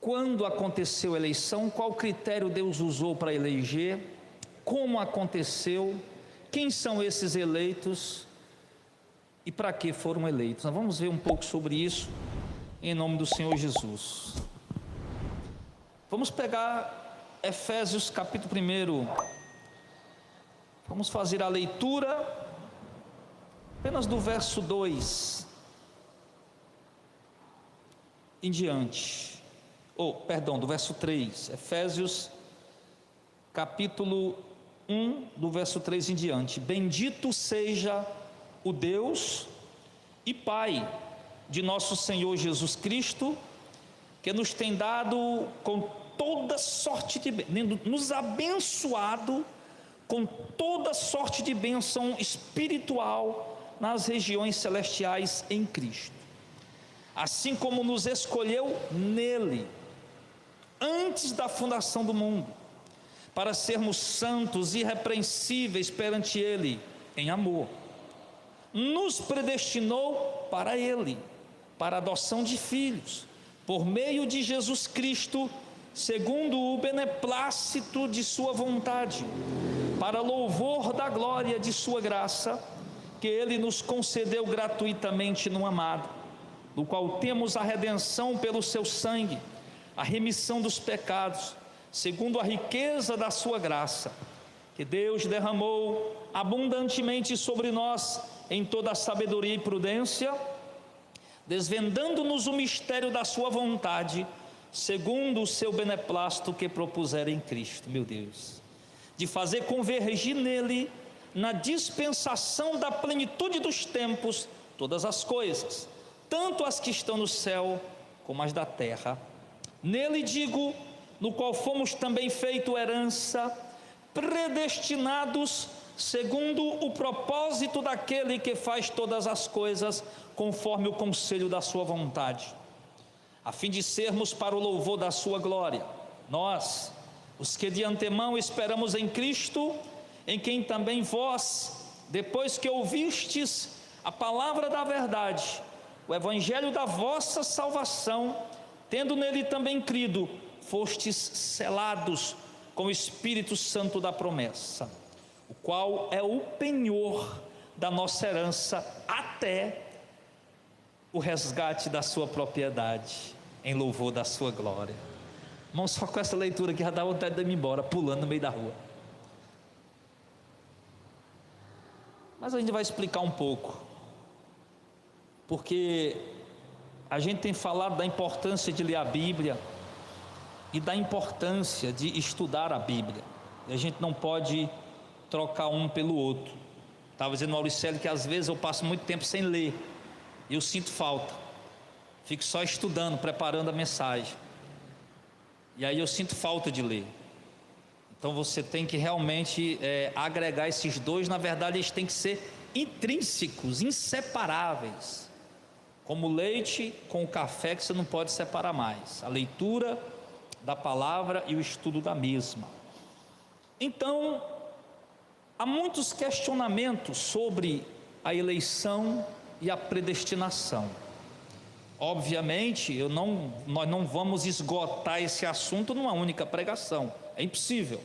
quando aconteceu a eleição, qual critério Deus usou para eleger, como aconteceu, quem são esses eleitos e para que foram eleitos. Nós vamos ver um pouco sobre isso em nome do Senhor Jesus. Vamos pegar Efésios capítulo 1. Vamos fazer a leitura apenas do verso 2 em diante. Do verso 3. Efésios capítulo 1, do verso 3 em diante. Bendito seja o Deus e Pai de nosso Senhor Jesus Cristo, que nos tem dado com toda sorte de bênção, nos abençoado com toda sorte de bênção espiritual nas regiões celestiais em Cristo, assim como nos escolheu nele, antes da fundação do mundo, para sermos santos e irrepreensíveis perante ele, em amor. Nos predestinou para ele, para a adoção de filhos, por meio de Jesus Cristo, segundo o beneplácito de sua vontade, para louvor da glória de sua graça, que ele nos concedeu gratuitamente no amado, no qual temos a redenção pelo seu sangue, a remissão dos pecados, segundo a riqueza da sua graça, que Deus derramou abundantemente sobre nós em toda a sabedoria e prudência, desvendando-nos o mistério da sua vontade, segundo o seu beneplácito que propusera em Cristo, meu Deus, de fazer convergir nele, na dispensação da plenitude dos tempos, todas as coisas, tanto as que estão no céu como as da terra. Nele digo, no qual fomos também feito herança, predestinados segundo o propósito daquele que faz todas as coisas conforme o conselho da sua vontade, a fim de sermos para o louvor da sua glória, nós, os que de antemão esperamos em Cristo, em quem também vós, depois que ouvistes a palavra da verdade, o evangelho da vossa salvação, tendo nele também crido, fostes selados com o Espírito Santo da promessa, o qual é o penhor da nossa herança até o resgate da sua propriedade, em louvor da sua glória. Irmão, só com essa leitura aqui já dá vontade de ir embora, pulando no meio da rua. Mas a gente vai explicar um pouco, porque a gente tem falado da importância de ler a Bíblia e da importância de estudar a Bíblia, e a gente não pode trocar um pelo outro. Estava dizendo ao Mauricélio que às vezes eu passo muito tempo sem ler, e eu sinto falta, fico só estudando, preparando a mensagem, e aí eu sinto falta de ler. Então você tem que realmente agregar esses dois. Na verdade eles têm que ser intrínsecos, inseparáveis, como o leite com o café, que você não pode separar mais, a leitura da palavra e o estudo da mesma. Então há muitos questionamentos sobre a eleição e a predestinação. Obviamente nós não vamos esgotar esse assunto numa única pregação, é impossível.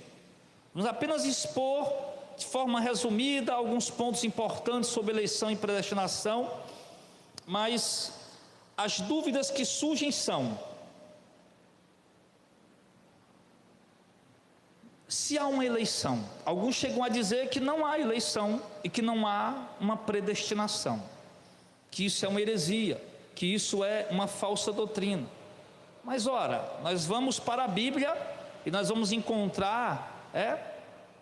Vamos apenas expor de forma resumida alguns pontos importantes sobre eleição e predestinação, mas as dúvidas que surgem são: se há uma eleição, alguns chegam a dizer que não há eleição e que não há uma predestinação, que isso é uma heresia, que isso é uma falsa doutrina. Mas ora, nós vamos para a Bíblia e nós vamos encontrar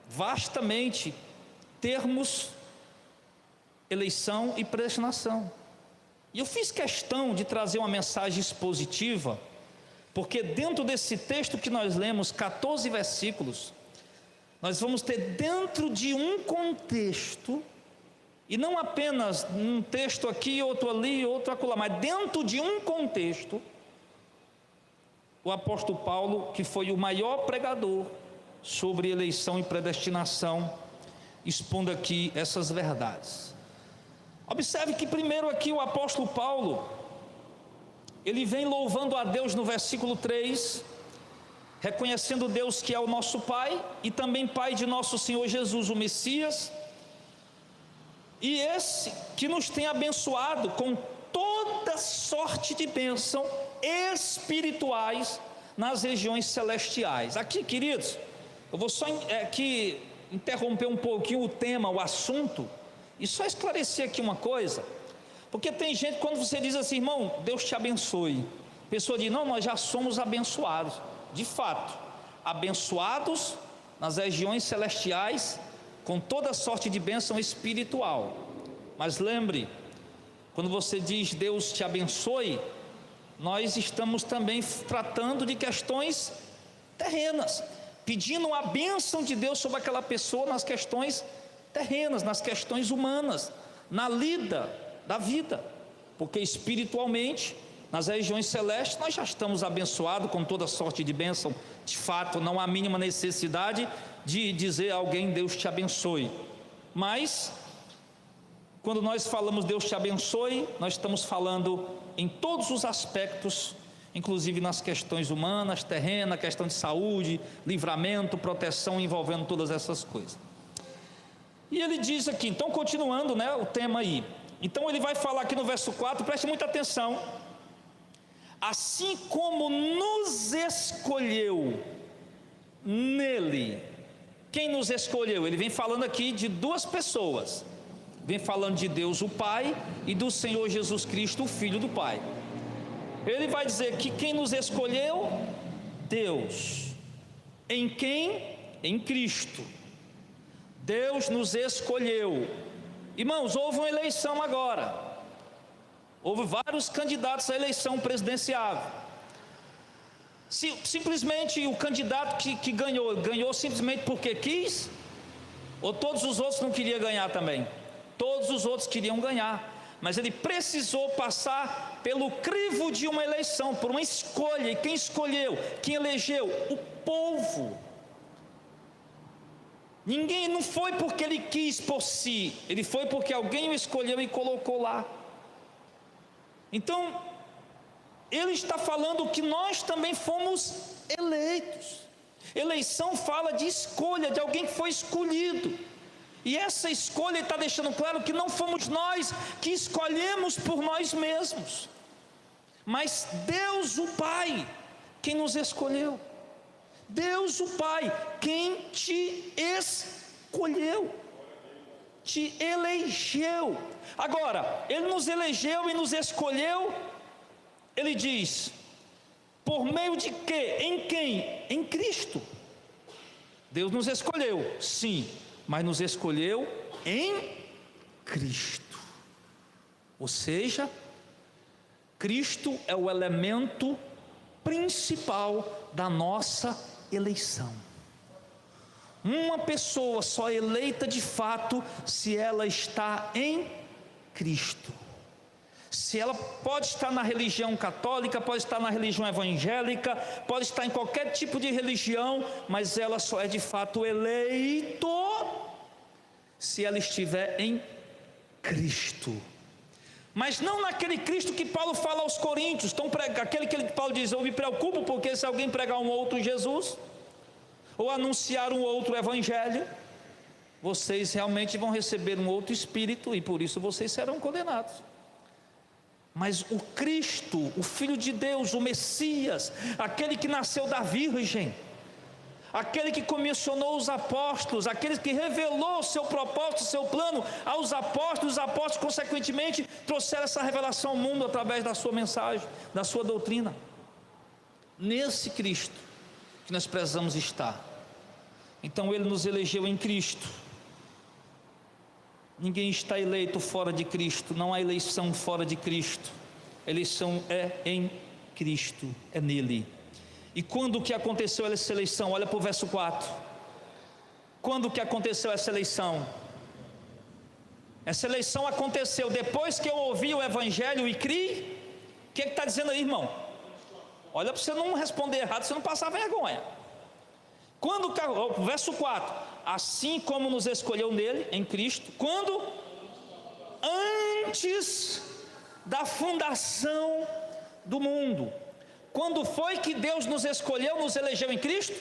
vastamente termos eleição e predestinação. E eu fiz questão de trazer uma mensagem expositiva, porque dentro desse texto que nós lemos, 14 versículos, nós vamos ter dentro de um contexto, e não apenas um texto aqui, outro ali, outro acolá, mas dentro de um contexto, o apóstolo Paulo, que foi o maior pregador sobre eleição e predestinação, expondo aqui essas verdades. Observe que primeiro aqui o apóstolo Paulo, ele vem louvando a Deus no versículo 3, reconhecendo Deus que é o nosso Pai, e também Pai de nosso Senhor Jesus, o Messias, e esse que nos tem abençoado com toda sorte de bênção espirituais nas regiões celestiais. Aqui, queridos, eu vou só aqui interromper um pouquinho o tema, o assunto, e só esclarecer aqui uma coisa, porque tem gente, quando você diz assim, irmão, Deus te abençoe, a pessoa diz, não, nós já somos abençoados. De fato, abençoados nas regiões celestiais, com toda sorte de bênção espiritual. Mas lembre, quando você diz Deus te abençoe, nós estamos também tratando de questões terrenas, pedindo a bênção de Deus sobre aquela pessoa nas questões terrenas, nas questões humanas, na lida da vida, porque espiritualmente, nas regiões celestes, nós já estamos abençoados com toda sorte de bênção. De fato, não há mínima necessidade de dizer a alguém, Deus te abençoe. Mas, quando nós falamos Deus te abençoe, nós estamos falando em todos os aspectos, inclusive nas questões humanas, terrenas, questão de saúde, livramento, proteção, envolvendo todas essas coisas. E ele diz aqui, então continuando, né, o tema aí. Então ele vai falar aqui no verso 4, preste muita atenção. Assim como nos escolheu nele. Quem nos escolheu? Ele vem falando aqui de duas pessoas. Vem falando de Deus o Pai e do Senhor Jesus Cristo, o Filho do Pai. Ele vai dizer que quem nos escolheu? Deus. Em quem? Em Cristo. Deus nos escolheu. Irmãos, houve uma eleição agora. Houve vários candidatos à eleição presidencial. Simplesmente o candidato que ganhou simplesmente porque quis? Ou todos os outros não queriam ganhar também? Todos os outros queriam ganhar, mas ele precisou passar pelo crivo de uma eleição, por uma escolha. E quem escolheu? Quem elegeu? O povo. Ninguém, não foi porque ele quis por si, ele foi porque alguém o escolheu e colocou lá. Então, ele está falando que nós também fomos eleitos. Eleição fala de escolha, de alguém que foi escolhido. E essa escolha está deixando claro que não fomos nós que escolhemos por nós mesmos, mas Deus o Pai, quem nos escolheu. Deus o Pai, quem te escolheu, te elegeu. Agora, Ele nos elegeu e nos escolheu, Ele diz, por meio de quê? Em quem? Em Cristo. Deus nos escolheu, sim, mas nos escolheu em Cristo. Ou seja, Cristo é o elemento principal da nossa eleição. Uma pessoa só eleita de fato se ela está em Cristo. Se ela pode estar na religião católica, pode estar na religião evangélica, pode estar em qualquer tipo de religião, mas ela só é de fato eleito se ela estiver em Cristo. Mas não naquele Cristo que Paulo fala aos Coríntios, aquele que Paulo diz, eu me preocupo porque se alguém pregar um outro Jesus, ou anunciar um outro evangelho, vocês realmente vão receber um outro espírito e por isso vocês serão condenados. Mas o Cristo, o Filho de Deus, o Messias, aquele que nasceu da Virgem, aquele que comissionou os apóstolos, aquele que revelou o seu propósito, o seu plano aos apóstolos, os apóstolos consequentemente trouxeram essa revelação ao mundo através da sua mensagem, da sua doutrina. Nesse Cristo que nós precisamos estar. Então Ele nos elegeu em Cristo. Ninguém está eleito fora de Cristo, não há eleição fora de Cristo. A eleição é em Cristo, é nele. E quando que aconteceu essa eleição? Olha para o verso 4. Quando que aconteceu essa eleição? Essa eleição aconteceu depois que eu ouvi o evangelho e criei. O que está dizendo aí, irmão? Olha para você não responder errado, você não passar vergonha. Quando, verso 4, assim como nos escolheu nele, em Cristo, quando? Antes da fundação do mundo. Quando foi que Deus nos escolheu, nos elegeu em Cristo?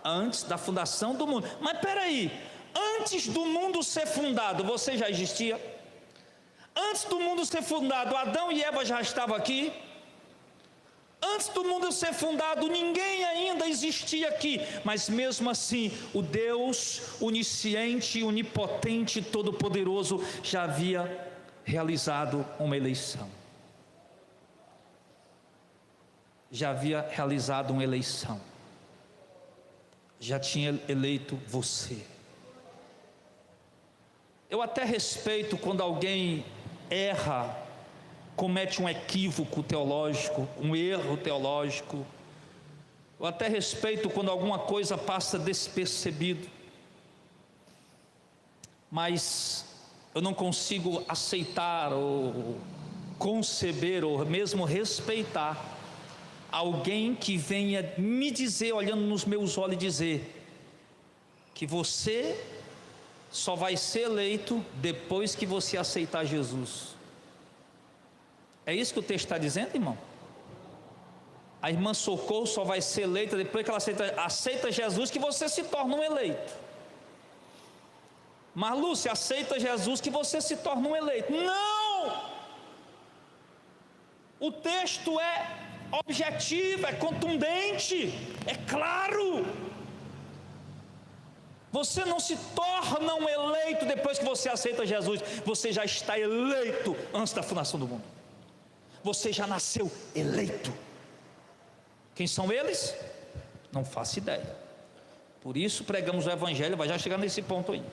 Antes da fundação do mundo. Mas espera aí, antes do mundo ser fundado, você já existia? Antes do mundo ser fundado, Adão e Eva já estavam aqui? Antes do mundo ser fundado, ninguém ainda existia aqui, mas mesmo assim, o Deus onisciente, onipotente, todo-poderoso já havia realizado uma eleição. Já havia realizado uma eleição. Já tinha eleito você. Eu até respeito quando alguém erra, comete um equívoco teológico, um erro teológico. Eu até respeito quando alguma coisa passa despercebido. Mas eu não consigo aceitar ou conceber ou mesmo respeitar alguém que venha me dizer, olhando nos meus olhos, dizer que você só vai ser eleito depois que você aceitar Jesus. É isso que o texto está dizendo, irmão? A irmã Socorro só vai ser eleita depois que ela aceita Jesus, que você se torna um eleito. Mas Lúcia, aceita Jesus que você se torna um eleito. Não! O texto é objetivo, é contundente, é claro. Você não se torna um eleito depois que você aceita Jesus. Você já está eleito antes da fundação do mundo. Você já nasceu eleito. Quem são eles? Não faço ideia. Por isso pregamos o Evangelho, vai já chegar nesse ponto aí.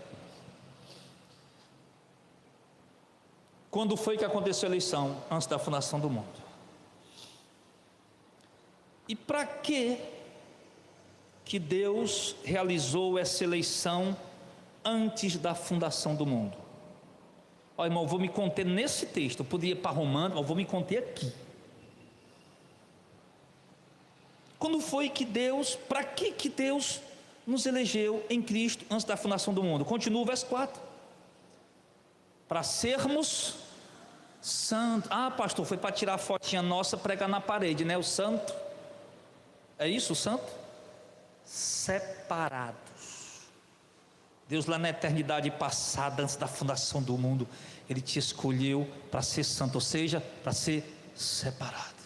Quando foi que aconteceu a eleição? Antes da fundação do mundo. E para que Deus realizou essa eleição antes da fundação do mundo? Ó, irmão, eu vou me conter nesse texto. Eu podia ir para Romanos, mas eu vou me conter aqui. Quando foi que Deus, para que Deus nos elegeu em Cristo antes da fundação do mundo? Continua o verso 4. Para sermos santos. Ah, pastor, foi para tirar a fotinha nossa, pregar na parede, né? O santo. É isso, o santo? Separados. Deus lá na eternidade passada, antes da fundação do mundo, Ele te escolheu para ser santo, ou seja, para ser separado.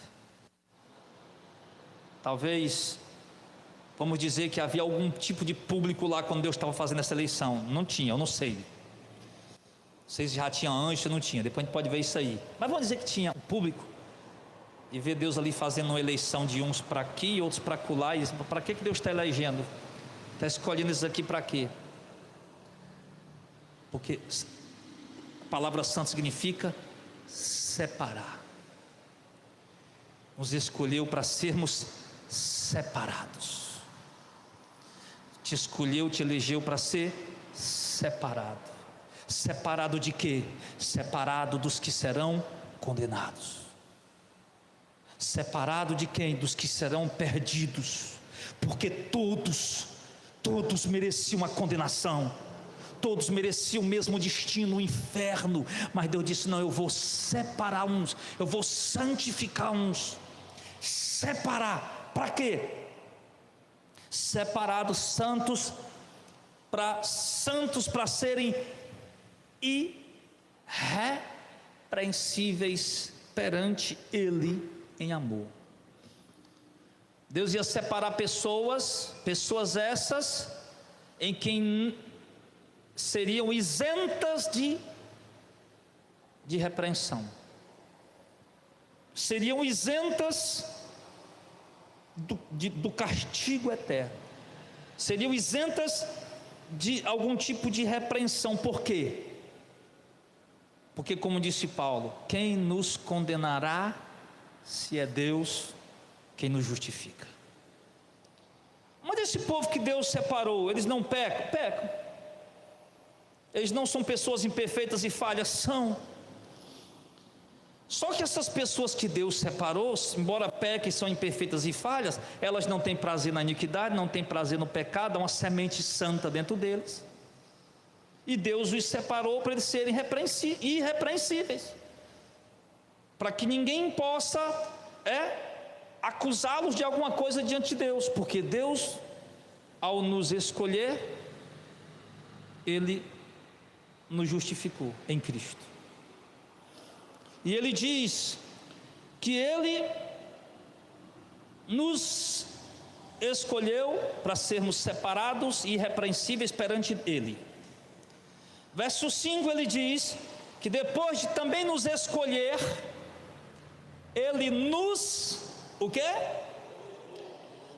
Talvez, vamos dizer que havia algum tipo de público lá quando Deus estava fazendo essa eleição. Não tinha, eu não sei. Vocês já tinham anjo, não tinha, depois a gente pode ver isso aí. Mas vamos dizer que tinha um público. E ver Deus ali fazendo uma eleição de uns para aqui, outros para acolá. E para que Deus está elegendo? Está escolhendo isso aqui para quê? Porque a palavra santo significa separar. Nos escolheu para sermos separados. Te escolheu, te elegeu para ser separado. Separado de quê? Separado dos que serão condenados. Separado de quem? Dos que serão perdidos. Porque todos mereciam a condenação. Todos mereciam o mesmo destino, o inferno. Mas Deus disse: não, eu vou separar uns, eu vou santificar uns. Separar, para quê? Separados, santos para serem irrepreensíveis perante Ele em amor. Deus ia separar pessoas essas em quem seriam isentas de repreensão, seriam isentas do castigo eterno, seriam isentas de algum tipo de repreensão. Por quê? Porque, como disse Paulo, quem nos condenará se é Deus quem nos justifica? Mas esse povo que Deus separou, eles não pecam? Pecam. Eles não são pessoas imperfeitas e falhas? São. Só que essas pessoas que Deus separou, embora pequem, são imperfeitas e falhas, elas não têm prazer na iniquidade, não têm prazer no pecado, há uma semente santa dentro deles. E Deus os separou para eles serem irrepreensíveis, para que ninguém possa é acusá-los de alguma coisa diante de Deus, porque Deus, ao nos escolher, Ele nos justificou em Cristo. E Ele diz que Ele nos escolheu para sermos separados e irrepreensíveis perante Ele. Verso 5 ele diz que depois de também nos escolher, Ele nos, o quê?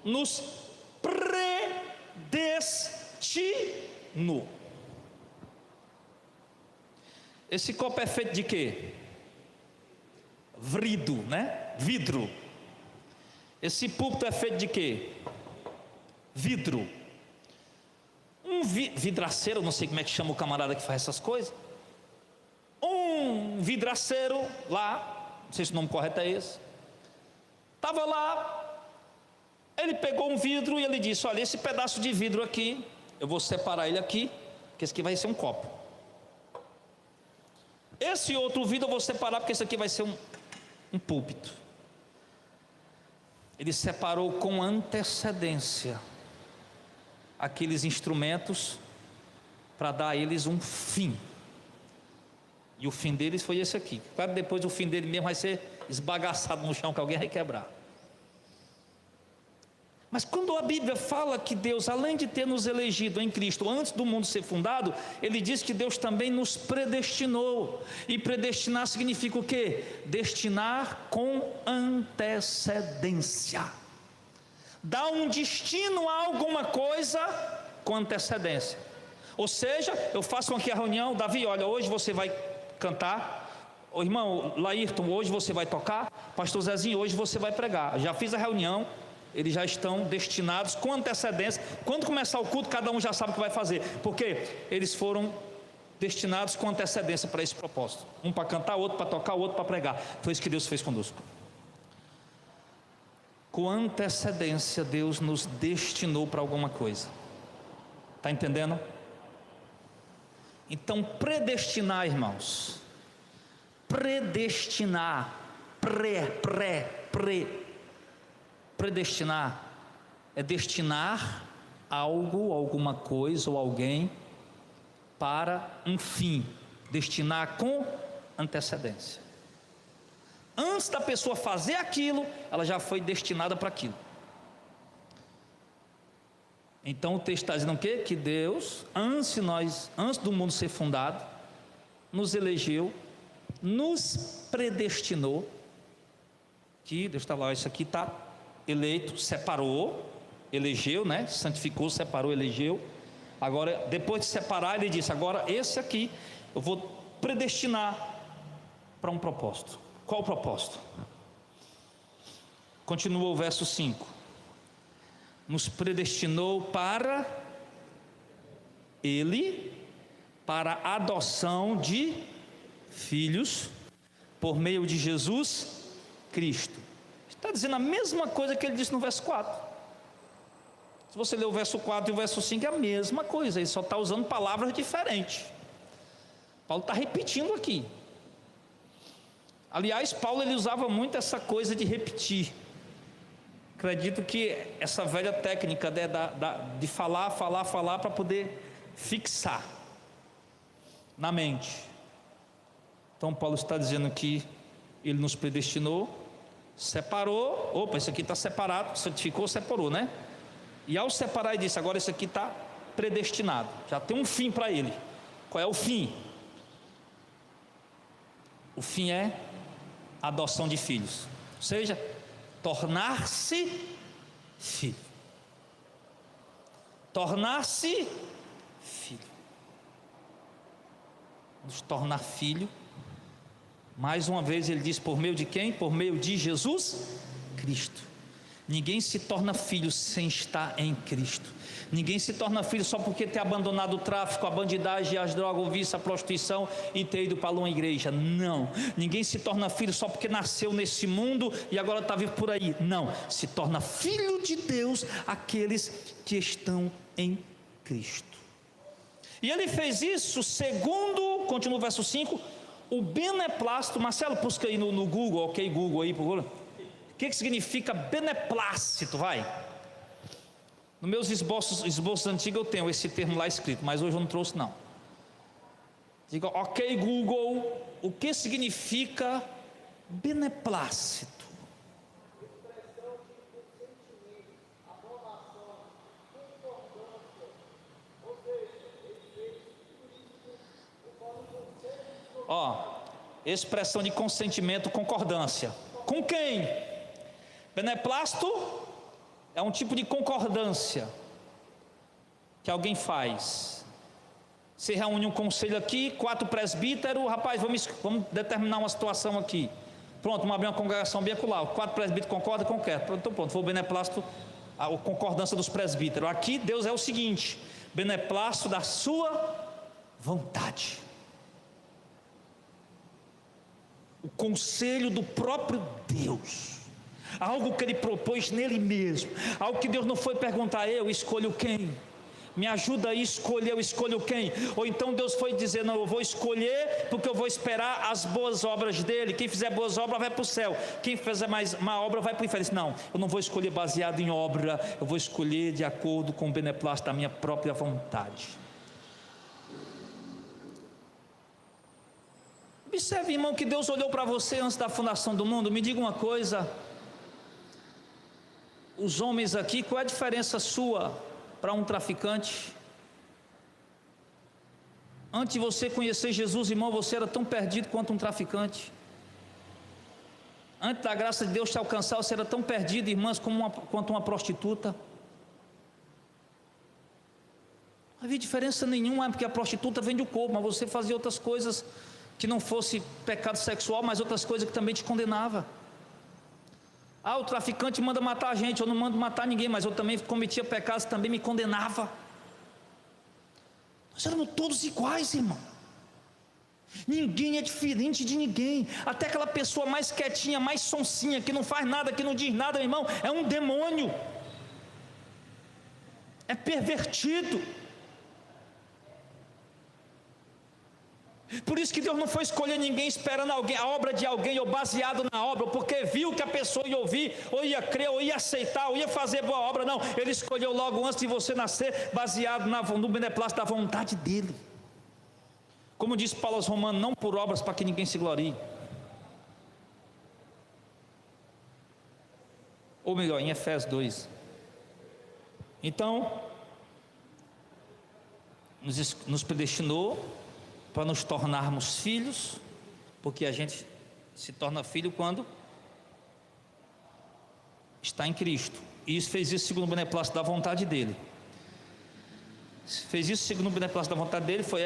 Nos predestinou. Esse copo é feito de quê? Vidro, né? Vidro. Esse púlpito é feito de quê? Vidro. Um vidraceiro, não sei como é que chama o camarada que faz essas coisas. Um vidraceiro lá, não sei se o nome correto é esse, estava lá, ele pegou um vidro e ele disse: olha, esse pedaço de vidro aqui, eu vou separar ele aqui, porque esse aqui vai ser um copo. Esse outro vidro eu vou separar, porque esse aqui vai ser um púlpito. Ele separou com antecedência aqueles instrumentos para dar a eles um fim. E o fim deles foi esse aqui. Claro, depois o fim dele mesmo vai ser esbagaçado no chão, que alguém vai quebrar. Mas quando a Bíblia fala que Deus, além de ter nos elegido em Cristo antes do mundo ser fundado, Ele diz que Deus também nos predestinou. E predestinar significa o quê? Destinar com antecedência. Dar um destino a alguma coisa com antecedência. Ou seja, eu faço aqui a reunião: Davi, olha, hoje você vai cantar. O irmão Laírton, hoje você vai tocar. Pastor Zezinho, hoje você vai pregar. Já fiz a reunião, eles já estão destinados com antecedência. Quando começar o culto, cada um já sabe o que vai fazer, porque eles foram destinados com antecedência para esse propósito. Um para cantar, outro para tocar, outro para pregar. Foi isso que Deus fez conosco. Com antecedência, Deus nos destinou para alguma coisa. Está entendendo? Então, predestinar, irmãos, predestinar, predestinar é destinar algo, alguma coisa ou alguém para um fim. Destinar com antecedência. Antes da pessoa fazer aquilo, ela já foi destinada para aquilo. Então o texto está dizendo o quê? Que Deus, antes do mundo ser fundado, nos elegeu, nos predestinou. Que Deus está lá, isso aqui está eleito, separou, elegeu, né? Santificou, separou, elegeu. Agora, depois de separar, Ele disse: agora esse aqui eu vou predestinar para um propósito. Qual o propósito? Continua o verso 5. Nos predestinou para Ele, para a adoção de filhos, por meio de Jesus Cristo. Está dizendo a mesma coisa que ele disse no verso 4. Se você ler o verso 4 e o verso 5, é a mesma coisa. Ele só está usando palavras diferentes. Paulo está repetindo aqui. Aliás, Paulo ele usava muito essa coisa de repetir. Acredito que essa velha técnica de falar para poder fixar na mente. Então Paulo está dizendo que Ele nos predestinou, separou. Opa, isso aqui está separado, santificou, separou, né? E ao separar ele disse: agora isso aqui está predestinado, já tem um fim para ele. Qual é o fim? O fim é a adoção de filhos, ou seja, tornar-se filho. Tornar-se filho. Nos tornar filho. Mais uma vez ele diz: por meio de quem? Por meio de Jesus Cristo. Ninguém se torna filho sem estar em Cristo. Ninguém se torna filho só porque ter abandonado o tráfico, a bandidagem, as drogas, o vício, a prostituição e ter ido para uma igreja. Não. Ninguém se torna filho só porque nasceu nesse mundo e agora está vivo por aí. Não. Se torna filho de Deus aqueles que estão em Cristo. E ele fez isso segundo, continua o verso 5, o beneplácito. Marcelo, busca aí no Google, ok, Google aí, por favor. O que significa beneplácito? Vai. Nos meus esboços antigos eu tenho esse termo lá escrito, mas hoje eu não trouxe não. Diga, ok Google, o que significa beneplácito? Expressão de consentimento, concordância. Com quem? Beneplácito é um tipo de concordância que alguém faz. Você reúne um conselho aqui, 4 presbíteros, rapaz, vamos determinar uma situação aqui. Pronto, vamos abrir uma congregação biacular. 4 presbíteros concordam, então pronto, foi o beneplácito, a concordância dos presbíteros. Aqui Deus é o seguinte: beneplácito da sua vontade. O conselho do próprio Deus, algo que Ele propôs nele mesmo, algo que Deus não foi perguntar, eu escolho quem, me ajuda aí a escolher, eu escolho quem, ou então Deus foi dizer, não, eu vou escolher porque eu vou esperar as boas obras dele, quem fizer boas obras vai para o céu, quem fizer mais má obra vai para o inferno. Não, eu não vou escolher baseado em obra, eu vou escolher de acordo com o beneplácito da minha própria vontade. Observe, irmão, que Deus olhou para você antes da fundação do mundo. Me diga uma coisa, os homens aqui, qual é a diferença sua para um traficante? Antes de você conhecer Jesus, irmão, você era tão perdido quanto um traficante. Antes da graça de Deus te alcançar, você era tão perdido, irmãs, quanto uma prostituta. Não havia diferença nenhuma, porque a prostituta vende o corpo, mas você fazia outras coisas que não fosse pecado sexual, mas outras coisas que também te condenava. O traficante manda matar a gente, eu não mando matar ninguém, mas eu também cometia pecados, também me condenava. Nós éramos todos iguais, irmão. Ninguém é diferente de ninguém. Até aquela pessoa mais quietinha, mais sonsinha, que não faz nada, que não diz nada, irmão, é um demônio, é pervertido. Por isso que Deus não foi escolher ninguém esperando alguém, a obra de alguém, ou baseado na obra, porque viu que a pessoa ia ouvir, ou ia crer, ou ia aceitar, ou ia fazer boa obra. Não, Ele escolheu logo antes de você nascer, baseado no beneplácito da vontade dEle. Como diz Paulo aos Romanos, não por obras para que ninguém se glorie. Ou melhor, em Efésios 2. Então, nos predestinou para nos tornarmos filhos, porque a gente se torna filho quando está em Cristo, e fez isso segundo o beneplácito da vontade dele. Fez isso segundo o beneplácito da vontade dele. Foi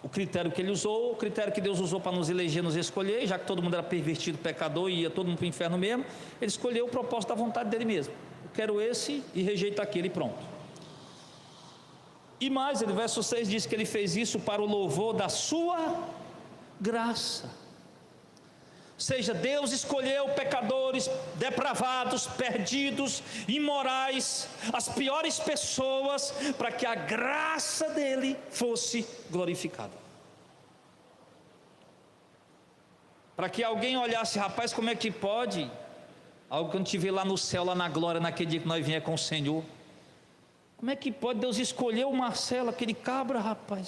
o critério que ele usou, o critério que Deus usou para nos eleger, nos escolher. Já que todo mundo era pervertido, pecador, e ia todo mundo para o inferno mesmo, Ele escolheu o propósito da vontade dele mesmo. Eu quero esse e rejeito aquele, e pronto. E mais, no verso 6 diz que Ele fez isso para o louvor da sua graça. Ou seja, Deus escolheu pecadores, depravados, perdidos, imorais, as piores pessoas, para que a graça dEle fosse glorificada. Para que alguém olhasse, rapaz, como é que pode? Algo que a gente vê lá no céu, lá na glória, naquele dia que nós vier com o Senhor. Como é que pode Deus escolher o Marcelo, aquele cabra, rapaz?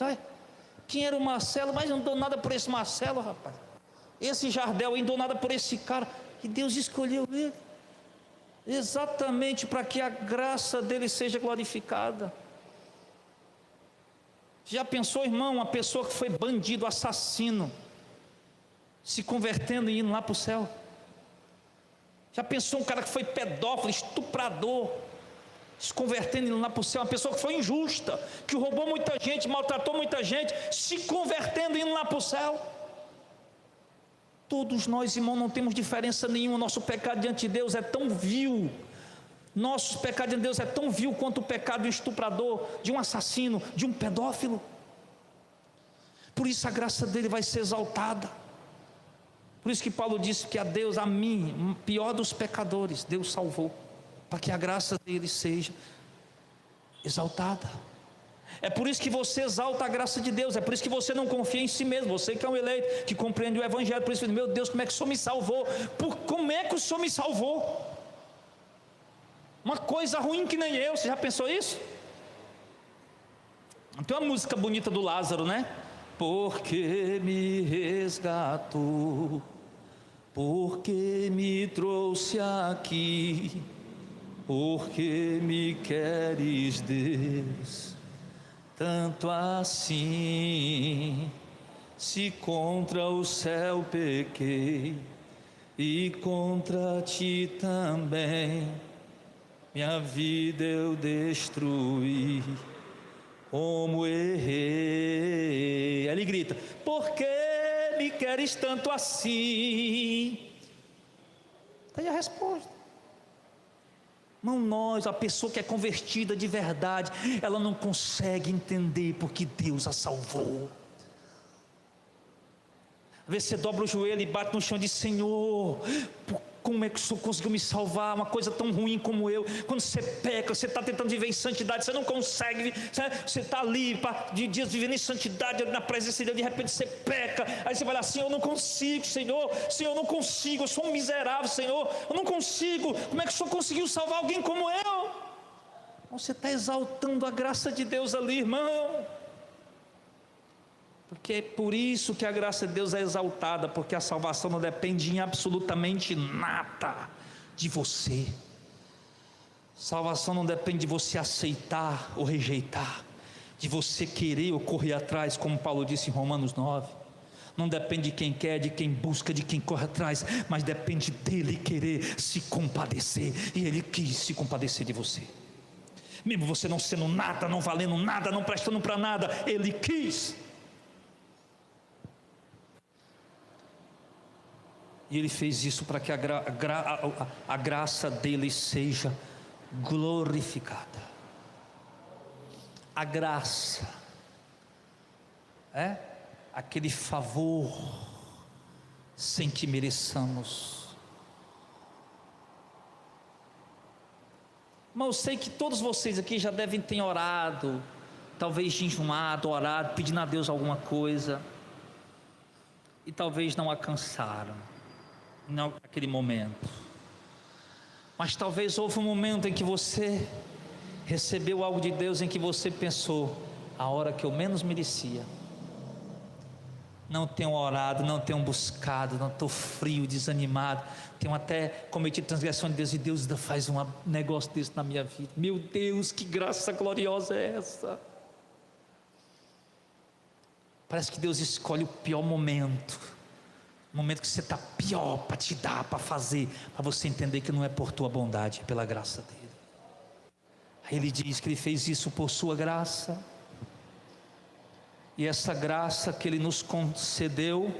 Quem era o Marcelo? Mas não dou nada por esse Marcelo, rapaz. Esse Jardel, não dou nada por esse cara. E Deus escolheu ele, exatamente para que a graça dele seja glorificada. Já pensou, irmão, uma pessoa que foi bandido, assassino, se convertendo e indo lá para o céu? Já pensou um cara que foi pedófilo, estuprador, se convertendo e indo lá para o céu? Uma pessoa que foi injusta, que roubou muita gente, maltratou muita gente, se convertendo e indo lá para o céu? Todos nós, irmão, não temos diferença nenhuma. Nosso pecado diante de Deus é tão vil. Nosso pecado diante de Deus é tão vil quanto o pecado do estuprador, de um assassino, de um pedófilo. Por isso a graça dele vai ser exaltada. Por isso que Paulo disse que a Deus, a mim, pior dos pecadores, Deus salvou, para que a graça dele seja exaltada. É por isso que você exalta a graça de Deus, é por isso que você não confia em si mesmo, você que é um eleito, que compreende o Evangelho, por isso, meu Deus, como é que o Senhor me salvou? Como é que o Senhor me salvou? Uma coisa ruim que nem eu, você já pensou isso? Tem uma música bonita do Lázaro, né? Porque me resgatou, porque me trouxe aqui, porque me queres, Deus, tanto assim. Se contra o céu pequei, e contra ti também, minha vida eu destruí, como errei. Ele grita: por que me queres tanto assim? Está aí a resposta. Não, nós, a pessoa que é convertida de verdade, ela não consegue entender porque Deus a salvou. Às vezes você dobra o joelho e bate no chão e diz: Senhor, como é que o Senhor conseguiu me salvar? Uma coisa tão ruim como eu. Quando você peca, você está tentando viver em santidade, você não consegue, você está ali de dias vivendo em santidade, na presença de Deus, de repente você peca, aí você vai lá: Senhor, eu não consigo, Senhor, eu não consigo, eu sou um miserável, Senhor, eu não consigo. Como é que o Senhor conseguiu salvar alguém como eu? Você está exaltando a graça de Deus ali, irmão. Porque é por isso que a graça de Deus é exaltada, porque a salvação não depende em absolutamente nada de você. Salvação não depende de você aceitar ou rejeitar, de você querer ou correr atrás, como Paulo disse em Romanos 9. Não depende de quem quer, de quem busca, de quem corre atrás, mas depende dele querer se compadecer, e ele quis se compadecer de você. Mesmo você não sendo nada, não valendo nada, não prestando para nada, ele quis. E ele fez isso para que a graça dele seja glorificada. A graça é aquele favor sem que mereçamos. Mas eu sei que todos vocês aqui já devem ter orado, talvez jejuado, orado, pedindo a Deus alguma coisa, e talvez não alcançaram naquele momento. Mas talvez houve um momento em que você recebeu algo de Deus, em que você pensou: a hora que eu menos merecia, não tenho orado, não tenho buscado, não estou frio, desanimado, tenho até cometido transgressão de Deus, e Deus ainda faz um negócio desse na minha vida. Meu Deus, que graça gloriosa é essa? Parece que Deus escolhe o pior momento, o momento que você está pior, para te dar, para fazer, para você entender que não é por tua bondade, é pela graça dele. Aí ele diz que ele fez isso por sua graça, e essa graça que ele nos concedeu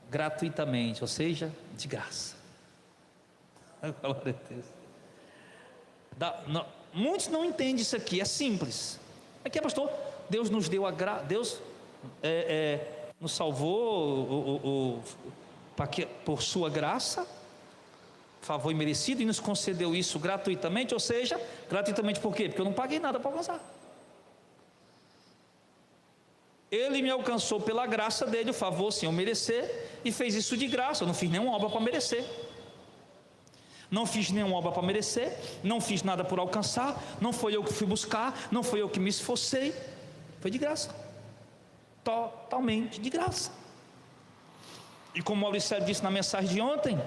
gratuitamente, ou seja, de graça. Glória a Deus. Muitos não entendem isso aqui, é simples. Aqui, pastor, Deus nos deu a graça, Deus nos salvou por sua graça, favor imerecido, e nos concedeu isso gratuitamente. Ou seja, gratuitamente por quê? Porque eu não paguei nada para alcançar. Ele me alcançou pela graça dele, o favor sem eu merecer, e fez isso de graça. Eu não fiz nenhuma obra para merecer, não fiz nenhuma obra para merecer, não fiz nada por alcançar, não foi eu que fui buscar, não foi eu que me esforcei, foi de graça, totalmente de graça. E como o Maurício disse na mensagem de ontem,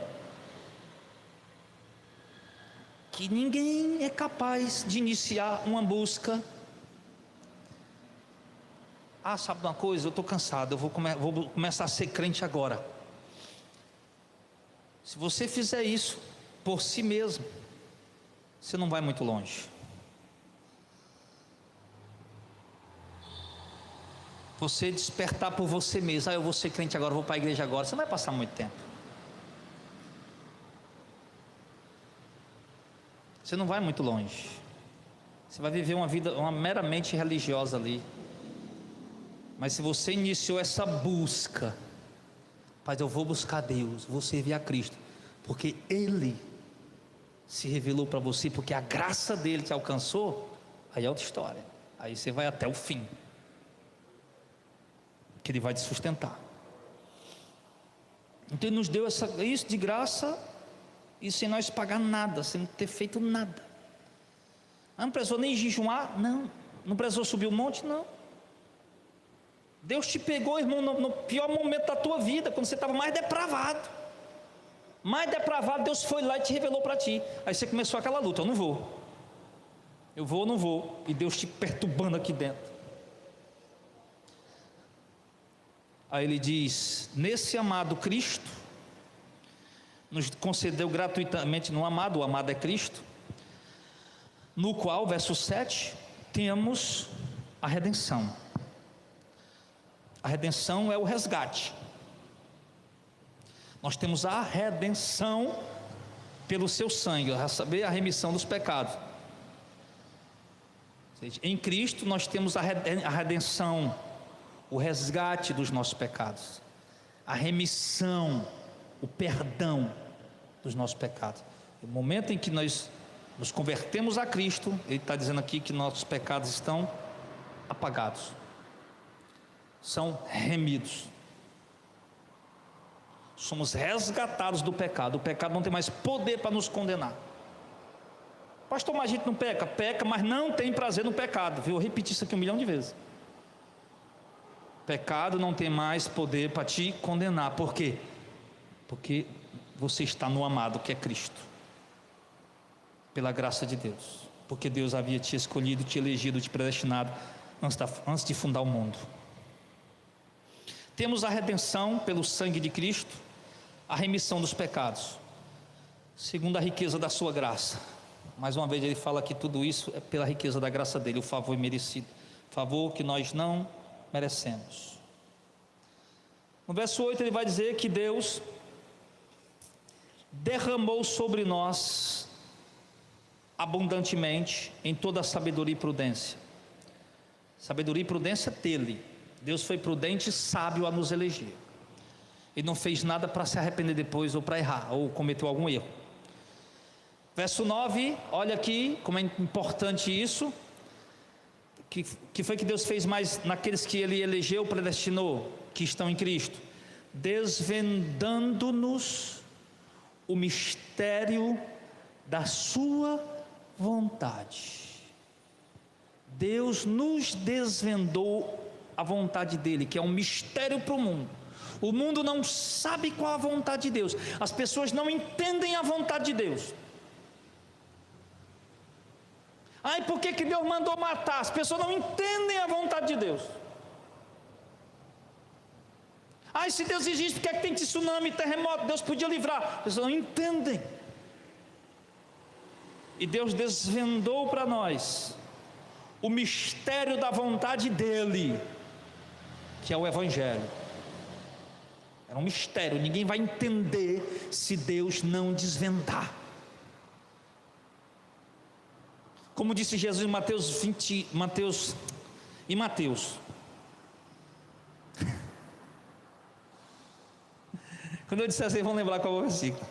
que ninguém é capaz de iniciar uma busca. Sabe uma coisa, eu estou cansado, eu vou começar a ser crente agora. Se você fizer isso por si mesmo, você não vai muito longe. Você despertar por você mesmo: eu vou ser crente agora, vou para a igreja agora, você não vai passar muito tempo. Você não vai muito longe. Você vai viver uma vida meramente religiosa ali. Mas se você iniciou essa busca: Pai, eu vou buscar Deus, vou servir a Cristo, porque Ele se revelou para você, porque a graça dele te alcançou, aí é outra história. Aí você vai até o fim, que Ele vai te sustentar. Então Ele nos deu isso de graça, e sem nós pagar nada, sem ter feito nada. Não precisou nem jejuar, não precisou subir o monte, não. Deus te pegou, irmão, no pior momento da tua vida, quando você estava mais depravado, Deus foi lá e te revelou para ti. Aí você começou aquela luta: eu não vou, ou não vou, e Deus te perturbando aqui dentro. Aí Ele diz: nesse amado Cristo, nos concedeu gratuitamente no amado, o amado é Cristo, no qual, verso 7, temos a redenção. A redenção é o resgate. Nós temos a redenção pelo seu sangue, a saber, a remissão dos pecados. Ou seja, em Cristo nós temos a redenção, o resgate dos nossos pecados, a remissão, o perdão dos nossos pecados. No momento em que nós nos convertemos a Cristo, Ele está dizendo aqui que nossos pecados estão apagados, são remidos, somos resgatados do pecado. O pecado não tem mais poder para nos condenar. Pastor, mas a gente não peca? Peca, mas não tem prazer no pecado, viu? Eu repeti isso aqui 1 milhão de vezes. Pecado não tem mais poder para te condenar. Por quê? Porque você está no amado, que é Cristo, pela graça de Deus, porque Deus havia te escolhido, te elegido, te predestinado antes de fundar o mundo. Temos a redenção pelo sangue de Cristo, a remissão dos pecados, segundo a riqueza da sua graça. Mais uma vez Ele fala que tudo isso é pela riqueza da graça dele, o favor imerecido, favor que nós não merecemos. No verso 8 Ele vai dizer que Deus derramou sobre nós abundantemente em toda a sabedoria e prudência. Sabedoria e prudência dele. Deus foi prudente e sábio a nos eleger. Ele não fez nada para se arrepender depois, ou para errar, ou cometeu algum erro. Verso 9, olha aqui como é importante isso. Que foi que Deus fez mais naqueles que Ele elegeu, predestinou, que estão em Cristo? Desvendando-nos o mistério da sua vontade. Deus nos desvendou a vontade dele, que é um mistério para o mundo. O mundo não sabe qual a vontade de Deus. As pessoas não entendem a vontade de Deus. Ai, por que Deus mandou matar? As pessoas não entendem a vontade de Deus. Ai, se Deus existe, por que tem tsunami, terremoto? Deus podia livrar. As pessoas não entendem. E Deus desvendou para nós o mistério da vontade dele, que é o Evangelho. Era um mistério, ninguém vai entender se Deus não desvendar. Como disse Jesus em Mateus 20, quando eu disser assim, vão lembrar qual é o versículo.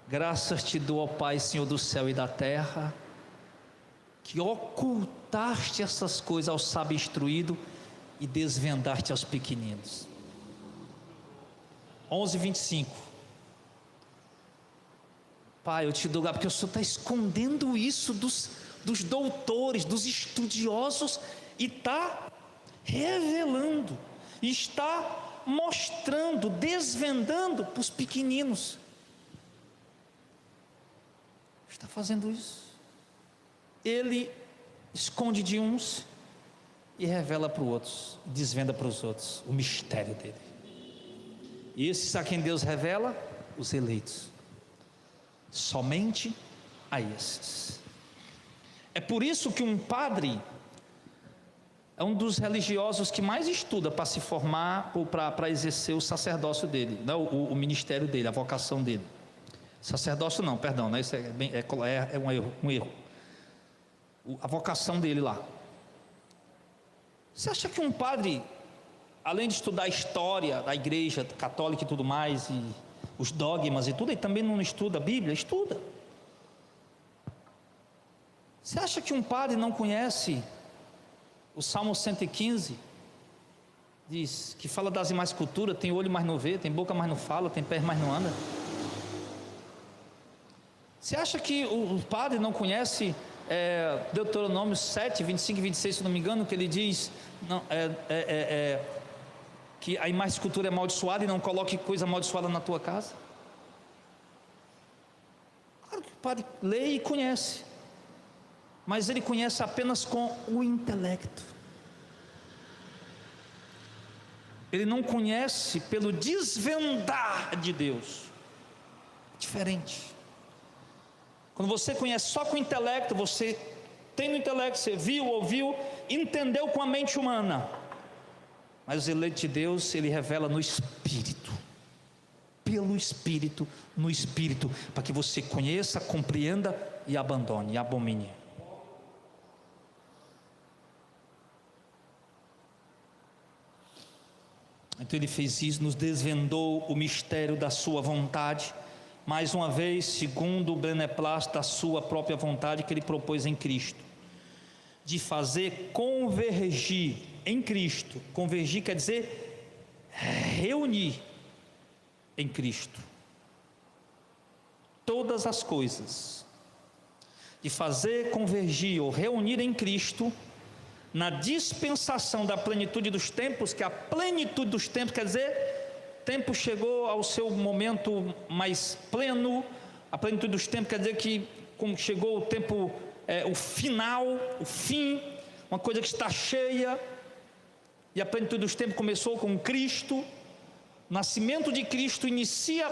Graças te dou, ó Pai, Senhor do céu e da terra, que ocultaste essas coisas ao sábio instruído e desvendaste aos pequeninos. 11:25. Pai, eu te dou graça, porque o Senhor está escondendo isso dos doutores, dos estudiosos, e está revelando, está mostrando, desvendando para os pequeninos. Está fazendo isso. Ele esconde de uns e revela para os outros, desvenda para os outros o mistério dele. E esses a quem Deus revela, os eleitos, somente a esses. É por isso que um padre é um dos religiosos que mais estuda para se formar ou para exercer o sacerdócio dele, não, o ministério dele, a vocação dele. Sacerdócio não, perdão, né? Isso é um erro. A vocação dele lá. Você acha que um padre, além de estudar a história da igreja católica e tudo mais, e os dogmas e tudo, ele também não estuda a Bíblia? Estuda. Você acha que um padre não conhece O Salmo 115 diz, que fala das demais culturas: tem olho, mas não vê, tem boca, mas não fala, tem pé, mas não anda. Você acha que o padre não conhece Deuteronômio 7, 25 e 26, se não me engano, que ele diz não, que a imagem de escultura é amaldiçoada e não coloque coisa amaldiçoada na tua casa? Claro que o padre lê e conhece, mas ele conhece apenas com o intelecto. Ele não conhece pelo desvendar de Deus. Diferente. Quando você conhece só com o intelecto, você tem no intelecto, você viu, ouviu, entendeu com a mente humana. Mas o eleito de Deus, ele revela no Espírito, pelo Espírito, no Espírito, para que você conheça, compreenda e abandone, e abomine. Então ele fez isso, nos desvendou o mistério da sua vontade, mais uma vez, segundo o beneplácito da sua própria vontade que ele propôs em Cristo, de fazer convergir em Cristo. Convergir quer dizer reunir em Cristo todas as coisas, de fazer convergir ou reunir em Cristo, na dispensação da plenitude dos tempos, que a plenitude dos tempos quer dizer, tempo chegou ao seu momento mais pleno. A plenitude dos tempos quer dizer que como chegou o tempo, o final, o fim, uma coisa que está cheia, e a plenitude dos tempos começou com Cristo. O nascimento de Cristo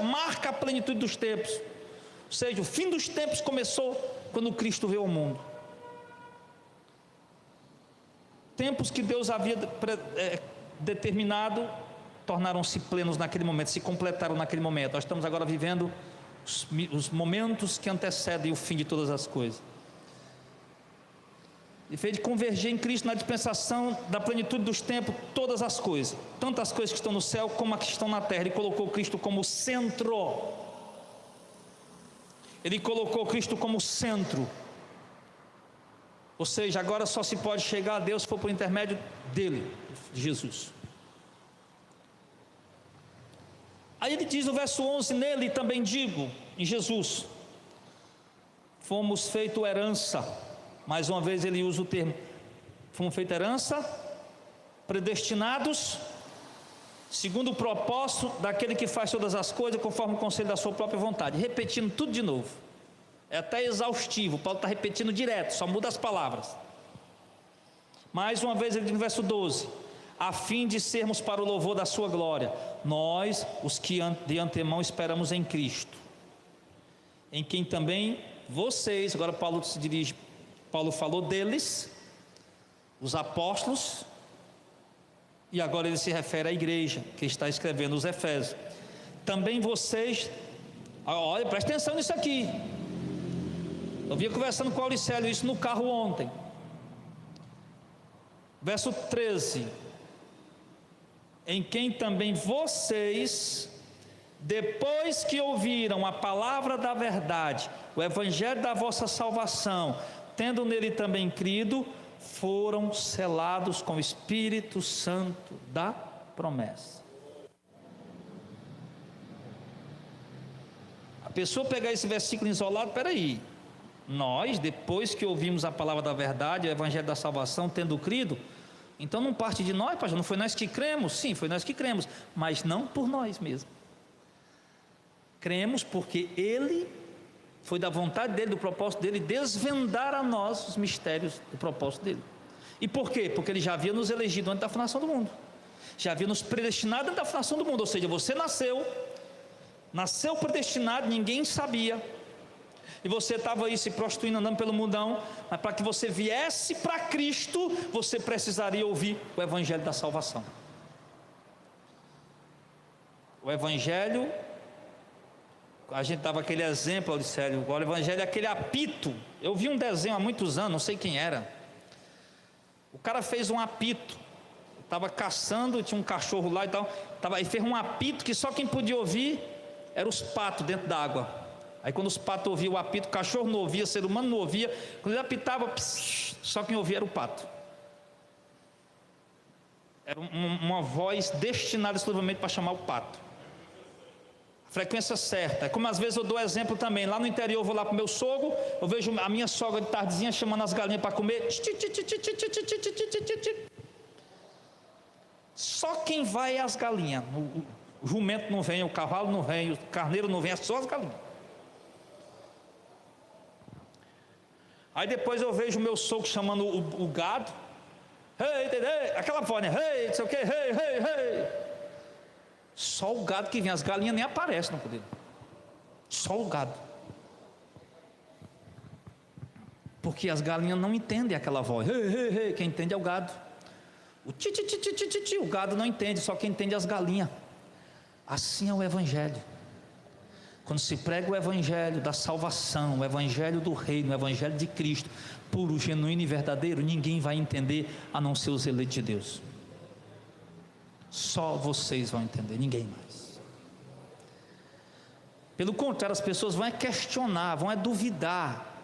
marca a plenitude dos tempos, ou seja, o fim dos tempos começou quando Cristo veio ao mundo. Tempos que Deus havia determinado tornaram-se plenos naquele momento, se completaram naquele momento. Nós estamos agora vivendo os momentos que antecedem o fim de todas as coisas. Ele fez de convergir em Cristo na dispensação da plenitude dos tempos todas as coisas, tanto as coisas que estão no céu como as que estão na terra. Ele colocou Cristo como centro. Ele colocou Cristo como centro. Ou seja, agora só se pode chegar a Deus se for por intermédio dele, de Jesus. Aí ele diz no verso 11: nele também digo, em Jesus, fomos feito herança. Mais uma vez ele usa o termo, fomos feito herança, predestinados, segundo o propósito daquele que faz todas as coisas, conforme o conselho da sua própria vontade. Repetindo tudo de novo. É até exaustivo, Paulo está repetindo direto, só muda as palavras. Mais uma vez ele diz no verso 12: a fim de sermos para o louvor da sua glória, nós, os que de antemão esperamos em Cristo, em quem também vocês, agora Paulo falou deles, os apóstolos, e agora ele se refere à igreja, que está escrevendo os Efésios. Também vocês, olha, presta atenção nisso aqui. Eu vinha conversando com o Auricélio isso no carro ontem. Verso 13: em quem também vocês, depois que ouviram a palavra da verdade, o evangelho da vossa salvação, tendo nele também crido, foram selados com o Espírito Santo da promessa. A pessoa pegar esse versículo isolado, peraí, nós, depois que ouvimos a palavra da verdade, o evangelho da salvação, tendo crido, então não parte de nós, pastor, não foi nós que cremos? Sim, foi nós que cremos, mas não por nós mesmos. Cremos porque ele, foi da vontade dele, do propósito dele, desvendar a nós os mistérios do propósito dele. E por quê? Porque ele já havia nos elegido antes da fundação do mundo, já havia nos predestinado antes da fundação do mundo. Ou seja, você nasceu predestinado, ninguém sabia, e você estava aí se prostituindo, andando pelo mundão, mas para que você viesse para Cristo, você precisaria ouvir o evangelho da salvação. O evangelho, a gente dava aquele exemplo, Auricélio, o evangelho é aquele apito. Eu vi um desenho há muitos anos, não sei quem era, o cara fez um apito, estava caçando, tinha um cachorro lá e tal, e fez um apito que só quem podia ouvir eram os patos dentro da água. Aí quando os patos ouviam o apito, o cachorro não ouvia, o ser humano não ouvia, quando ele apitava, só quem ouvia era o pato. Era uma voz destinada exclusivamente para chamar o pato. A frequência certa. É como às vezes eu dou exemplo também. Lá no interior eu vou lá para o meu sogro, eu vejo a minha sogra de tardezinha chamando as galinhas para comer. Só quem vai é as galinhas. O jumento não vem, o cavalo não vem, o carneiro não vem, é só as galinhas. Aí depois eu vejo o meu sogro chamando o gado. Hey, hey, aquela voz, né? Hey, não sei o que, hey, hey, hey. Só o gado que vem, as galinhas nem aparecem no poder. Só o gado. Porque as galinhas não entendem aquela voz. Hey, hey, hey. Quem entende é o gado. O ti, ti, ti, ti, ti, ti, ti, o gado não entende, só quem entende é as galinhas. Assim é o Evangelho. Quando se prega o Evangelho da salvação, o Evangelho do reino, o Evangelho de Cristo, puro, genuíno e verdadeiro, ninguém vai entender a não ser os eleitos de Deus. Só vocês vão entender, ninguém mais. Pelo contrário, as pessoas vão questionar, vão duvidar,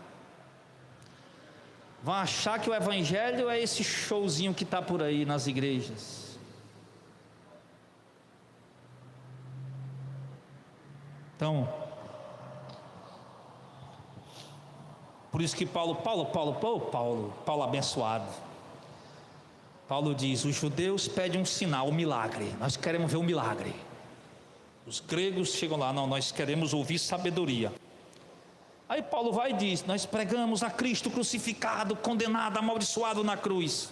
vão achar que o Evangelho é esse showzinho que está por aí nas igrejas. Então, por isso que Paulo abençoado. Paulo diz: os judeus pedem um sinal, um milagre. Nós queremos ver um milagre. Os gregos chegam lá: não, nós queremos ouvir sabedoria. Aí Paulo vai e diz: nós pregamos a Cristo crucificado, condenado, amaldiçoado na cruz.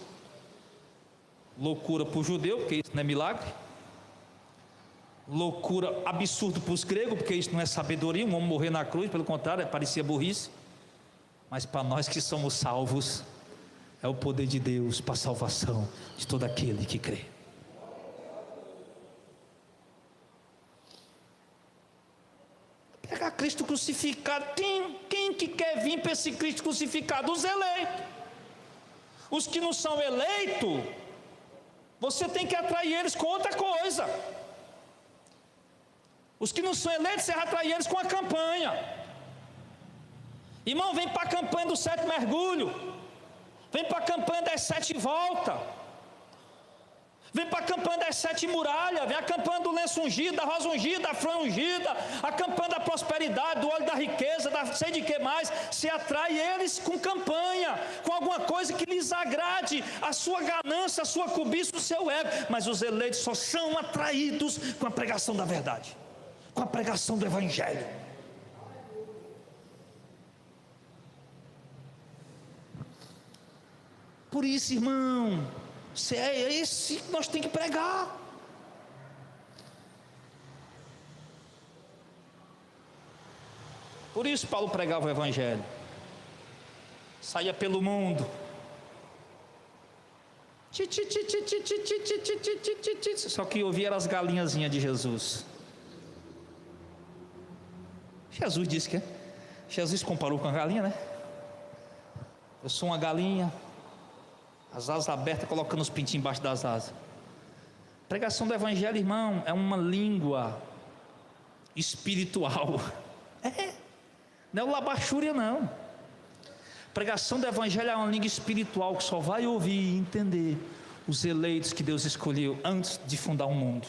Loucura para o judeu, porque isso não é milagre. Loucura, absurdo para os gregos, porque isso não é sabedoria. Um homem morrer na cruz, pelo contrário, parecia burrice. Mas para nós que somos salvos, é o poder de Deus para a salvação de todo aquele que crê. Pegar Cristo crucificado. Quem que quer vir para esse Cristo crucificado? Os eleitos. Os que não são eleitos, você tem que atrair eles com outra coisa. Os que não são eleitos, você atrai eles com a campanha. Irmão, vem para a campanha do 7 mergulho. Vem para a campanha das 7 voltas. Vem para a campanha das 7 muralhas. Vem a campanha do lenço ungido, da rosa ungida, da flor ungida. A campanha da prosperidade, do óleo da riqueza, da sei de que mais. Se atrai eles com campanha, com alguma coisa que lhes agrade a sua ganância, a sua cobiça, o seu ego. Mas os eleitos só são atraídos com a pregação da verdade, com a pregação do Evangelho. Por isso, irmão, é esse que nós temos que pregar. Por isso Paulo pregava o Evangelho. Saía pelo mundo. Só que ouvia as galinhazinhas de Jesus. Jesus disse que Jesus comparou com a galinha, né? Eu sou uma galinha, as asas abertas, colocando os pintinhos embaixo das asas. Pregação do Evangelho, irmão, é uma língua espiritual. Não é o labachúria, não. Pregação do Evangelho é uma língua espiritual que só vai ouvir e entender os eleitos que Deus escolheu antes de fundar o mundo.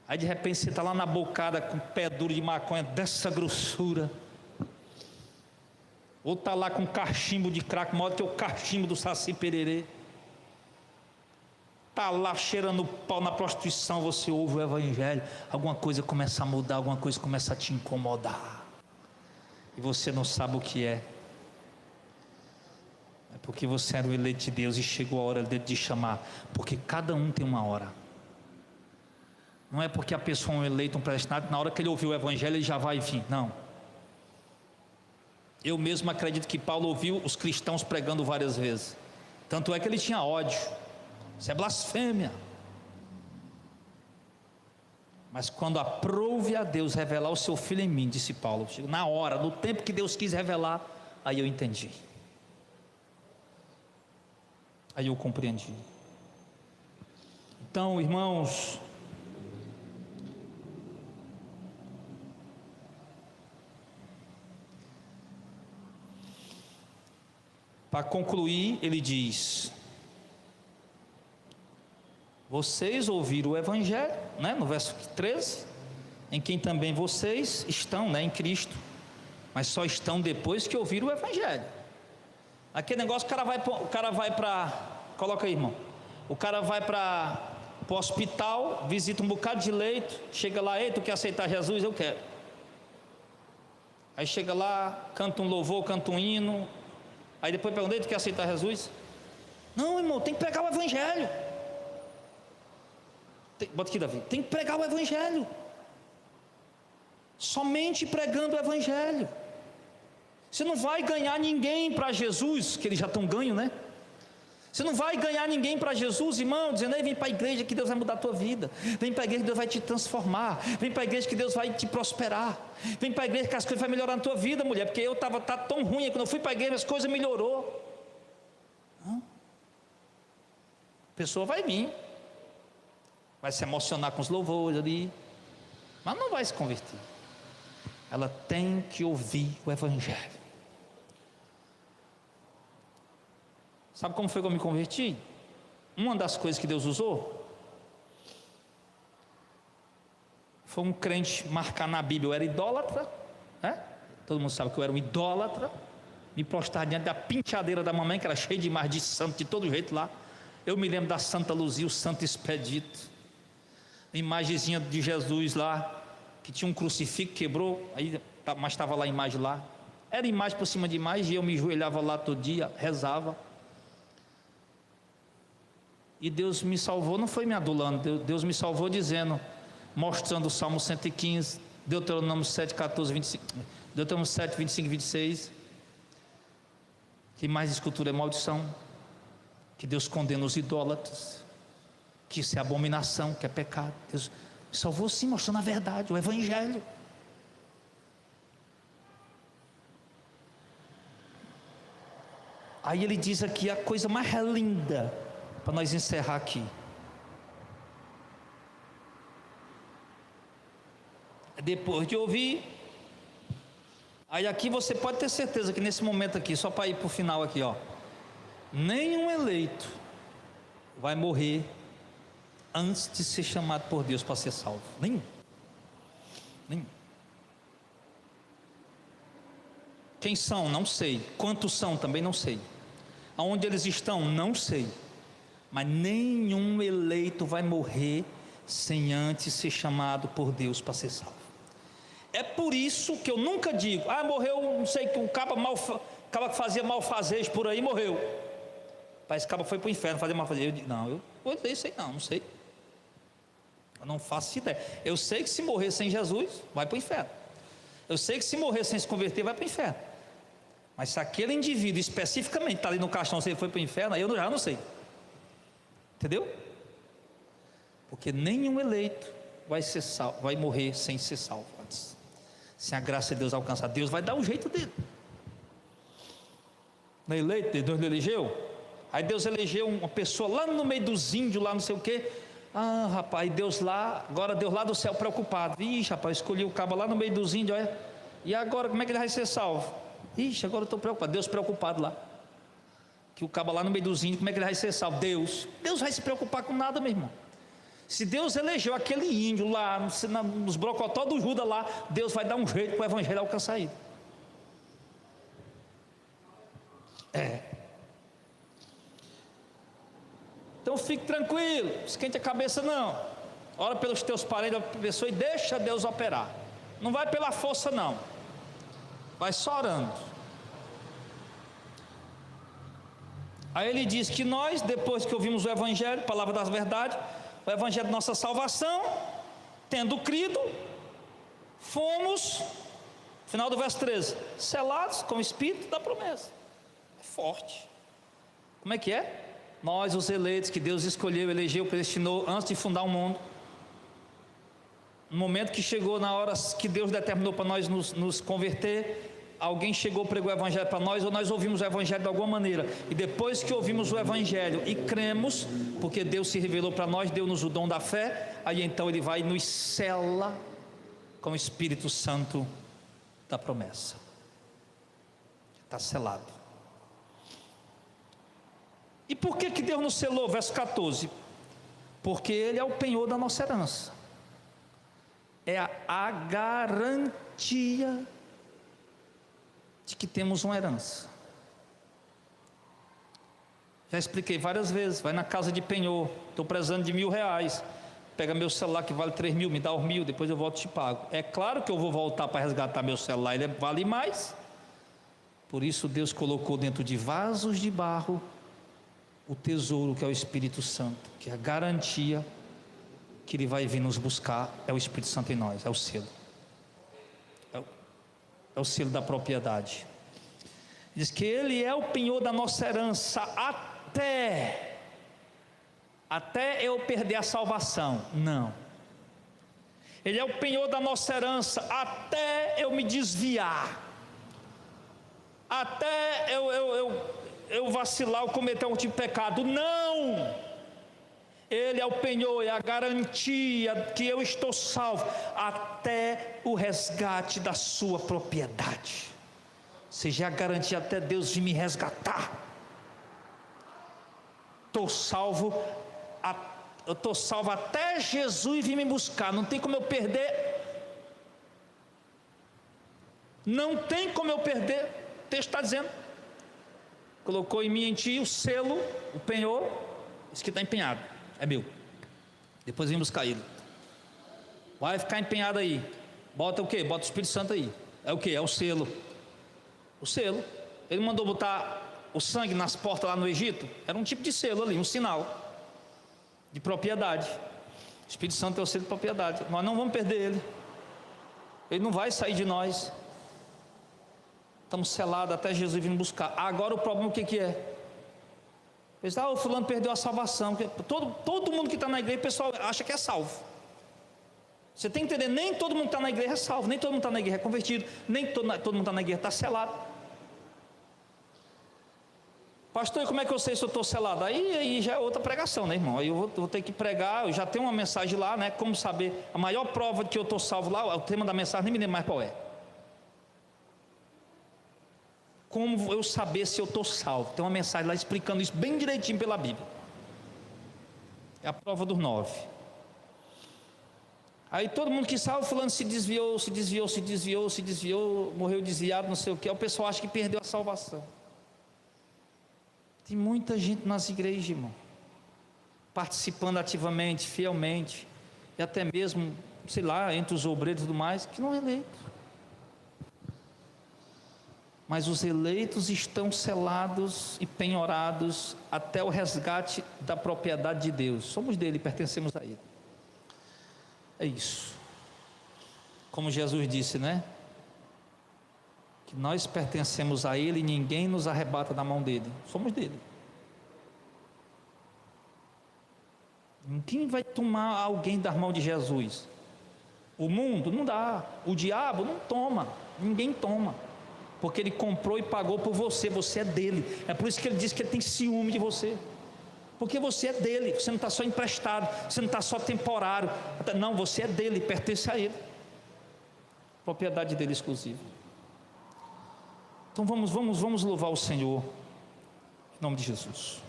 Aí de repente você está lá na bocada com pé duro de maconha dessa grossura, ou está lá com cachimbo de crack, maior que o cachimbo do Saci Pererê, está lá cheirando pau na prostituição. Você ouve o Evangelho, alguma coisa começa a mudar, alguma coisa começa a te incomodar, e você não sabe o que é. É porque você era o eleito de Deus e chegou a hora dele de chamar, porque cada um tem uma hora. Não é porque a pessoa é um eleito, um predestinado, na hora que ele ouviu o Evangelho ele já vai vir, não. Eu mesmo acredito que Paulo ouviu os cristãos pregando várias vezes, tanto é que ele tinha ódio. Isso é blasfêmia. Mas quando aprouve a Deus revelar o seu filho em mim, disse Paulo, na hora, no tempo que Deus quis revelar, aí eu entendi, aí eu compreendi. Então, irmãos, para concluir, ele diz: vocês ouviram o Evangelho, né? No verso 13, em quem também vocês estão, né? Em Cristo, mas só estão depois que ouviram o Evangelho. Aquele negócio, o cara vai para, coloca aí, irmão, o cara vai para o hospital, visita um bocado de leito, chega lá, ei, tu quer aceitar Jesus? Eu quero. Aí chega lá, canta um louvor, canta um hino, aí depois pergunta, ei, tu quer aceitar Jesus? Não, irmão, tem que pregar o Evangelho. Bota aqui, Davi, tem que pregar o Evangelho. Somente pregando o Evangelho. Você não vai ganhar ninguém para Jesus, que eles já estão ganhos, né? Você não vai ganhar ninguém para Jesus, irmão, dizendo, ei, vem para a igreja que Deus vai mudar a tua vida. Vem para a igreja que Deus vai te transformar. Vem para a igreja que Deus vai te prosperar. Vem para a igreja que as coisas vão melhorar na tua vida, mulher. Porque eu estava tão ruim, quando eu fui para a igreja as coisas melhorou. Não? A pessoa vai vir, vai se emocionar com os louvores ali, mas não vai se converter. Ela tem que ouvir o Evangelho. Sabe como foi que eu me converti? Uma das coisas que Deus usou foi um crente marcar na Bíblia, eu era idólatra, né? Todo mundo sabe que eu era um idólatra, me prostrar diante da penteadeira da mamãe, que era cheia de imagem de santo de todo jeito lá. Eu me lembro da Santa Luzia, o Santo Expedito, imagenzinha de Jesus lá, que tinha um crucifixo, quebrou, aí, mas estava lá a imagem lá, era imagem por cima de imagem, e eu me ajoelhava lá todo dia, rezava. E Deus me salvou, não foi me adulando, Deus me salvou dizendo, mostrando o Salmo 115, Deuteronômio 7, 14, 25, Deuteronômio 7, 25 e 26, que mais de escultura é maldição, que Deus condena os idólatras, que isso é abominação, que é pecado. Deus me salvou sim, mostrando a verdade, o Evangelho. Aí ele diz aqui a coisa mais linda, para nós encerrar aqui. Depois de ouvir, aí aqui você pode ter certeza que nesse momento aqui, só para ir para o final aqui, ó, nenhum eleito vai morrer antes de ser chamado por Deus para ser salvo. Nenhum. Quem são? Não sei. Quantos são? Também não sei. Aonde eles estão? Não sei. Mas nenhum eleito vai morrer sem antes ser chamado por Deus para ser salvo. É por isso que eu nunca digo, morreu, não sei, que um caba que fazia malfazejo por aí, morreu. Esse caba foi para o inferno fazer malfazejo. Eu digo, não, eu sei não sei. Eu não faço ideia. Eu sei que se morrer sem Jesus, vai para o inferno. Eu sei que se morrer sem se converter, vai para o inferno. Mas se aquele indivíduo especificamente está ali no caixão, se ele foi para o inferno, aí eu já não sei. Entendeu? Porque nenhum eleito vai ser salvo, vai morrer sem ser salvo antes. Sem a graça de Deus alcançar. Deus vai dar um jeito dele. Não é eleito? Deus não elegeu? Aí Deus elegeu uma pessoa lá no meio dos índios, lá não sei o quê. Rapaz, Deus lá, agora Deus lá do céu preocupado. Ixi, rapaz, escolhi o cabo lá no meio dos índios, olha. E agora como é que ele vai ser salvo? Ixi, agora eu estou preocupado. Deus preocupado lá. Que o cabo lá no meio dos índios, como é que ele vai ser salvo? Deus vai se preocupar com nada, meu irmão. Se Deus elegeu aquele índio lá, nos brocotó do Judas lá, Deus vai dar um jeito para o Evangelho alcançar ele. Então fique tranquilo, esquente a cabeça não. Ora pelos teus parentes, ora pela pessoa e deixa Deus operar. Não vai pela força não. Vai só orando. Aí ele diz que nós, depois que ouvimos o Evangelho, palavra da verdade, o Evangelho de nossa salvação, tendo crido, fomos, final do verso 13, selados com o Espírito da promessa. É forte. Como é que é? Nós, os eleitos que Deus escolheu, elegeu, predestinou antes de fundar o mundo, no momento que chegou, na hora que Deus determinou para nós nos converter, alguém chegou, pregou o Evangelho para nós, ou nós ouvimos o Evangelho de alguma maneira, e depois que ouvimos o Evangelho e cremos, porque Deus se revelou para nós, deu-nos o dom da fé, aí então Ele vai e nos sela com o Espírito Santo da promessa. Está selado. E por que Deus nos selou? Verso 14. Porque Ele é o penhor da nossa herança. É a garantia de que temos uma herança. Já expliquei várias vezes. Vai na casa de penhor, estou precisando de R$1.000, pega meu celular que vale 3 mil, me dá os 1.000, depois eu volto e te pago. É claro que eu vou voltar para resgatar meu celular, ele vale mais. Por isso Deus colocou dentro de vasos de barro o tesouro, que é o Espírito Santo, que é a garantia que Ele vai vir nos buscar. É o Espírito Santo em nós, é o selo, é o selo da propriedade. Diz que Ele é o penhor da nossa herança até eu perder a salvação. Não. Ele é o penhor da nossa herança até eu me desviar, até eu vacilar ou cometer algum tipo de pecado. Não. Ele é o penhor, é a garantia que eu estou salvo até o resgate da sua propriedade. Seja a garantia até Deus vir me resgatar. Estou salvo até Jesus vir me buscar. Não tem como eu perder. Não tem como eu perder. O texto está dizendo: colocou em mim e em ti o selo, o penhor. Isso que está empenhado, é meu. Depois vem buscar ele. Vai ficar empenhado aí. Bota o quê? Bota o Espírito Santo aí. É o quê? É o selo. O selo. Ele mandou botar o sangue nas portas lá no Egito. Era um tipo de selo ali, um sinal de propriedade. O Espírito Santo é o selo de propriedade. Nós não vamos perder ele. Ele não vai sair de nós. Estamos selados até Jesus vir buscar. Agora o problema o que é? O fulano perdeu a salvação. Todo mundo que está na igreja, o pessoal acha que é salvo. Você tem que entender, nem todo mundo que está na igreja é salvo, nem todo mundo que está na igreja é convertido, nem todo mundo que está na igreja está selado. Pastor, e como é que eu sei se eu estou selado? Aí já é outra pregação, né, irmão? Aí eu vou ter que pregar. Eu já tenho uma mensagem lá, né? Como saber a maior prova de que eu estou salvo lá. O tema da mensagem nem me lembro mais qual é. Como eu saber se eu estou salvo? Tem uma mensagem lá explicando isso bem direitinho pela Bíblia. É a prova dos 9. Aí todo mundo que salva, fulano se desviou, morreu desviado, não sei o que. Aí o pessoal acha que perdeu a salvação. Tem muita gente nas igrejas, irmão, participando ativamente, fielmente, e até mesmo, sei lá, entre os obreiros e tudo mais, que não é eleito. Mas os eleitos estão selados e penhorados até o resgate da propriedade de Deus. Somos dele, pertencemos a ele. É isso. Como Jesus disse, né? Que nós pertencemos a ele e ninguém nos arrebata da mão dele. Somos dele. Quem vai tomar alguém da mão de Jesus? O mundo? Não dá. O diabo? Não toma. Ninguém toma. Porque ele comprou e pagou por você. Você é dele. É por isso que ele diz que ele tem ciúme de você. Porque você é dele. Você não está só emprestado. Você não está só temporário. Não, você é dele. Pertence a ele. Propriedade dele exclusiva. Então vamos louvar o Senhor, em nome de Jesus.